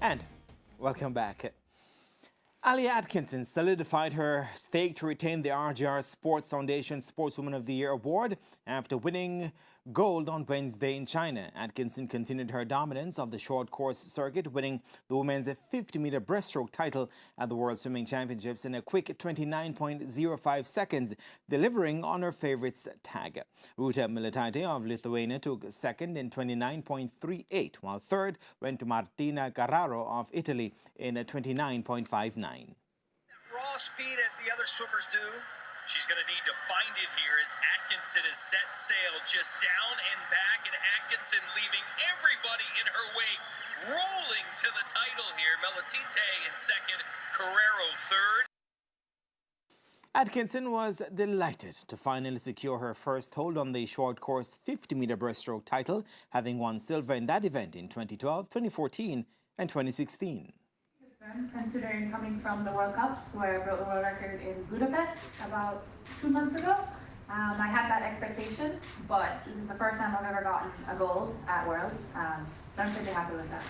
And welcome back. Alia Atkinson solidified her stake to retain the RGR Sports Foundation Sportswoman of the Year award after winning gold on Wednesday in China. Atkinson continued her dominance of the short course circuit, winning the women's 50-meter breaststroke title at the World Swimming Championships in a quick 29.05 seconds, delivering on her favorites tag. Ruta Militaite of Lithuania took second in 29.38, while third went to Martina Carraro of Italy in a 29.59. Raw speed as the other swimmers do. She's going to need to find it here as Atkinson has set sail just down and back, and Atkinson leaving everybody in her wake, rolling to the title here. Militite in second, Carrero third. Atkinson was delighted to finally secure her first hold on the short course 50-meter breaststroke title, having won silver in that event in 2012, 2014 and 2016. Considering coming from the World Cups, where I broke the world record in Budapest about 2 months ago. I had that expectation, but this is the first time I've ever gotten a gold at Worlds, so I'm pretty happy with that.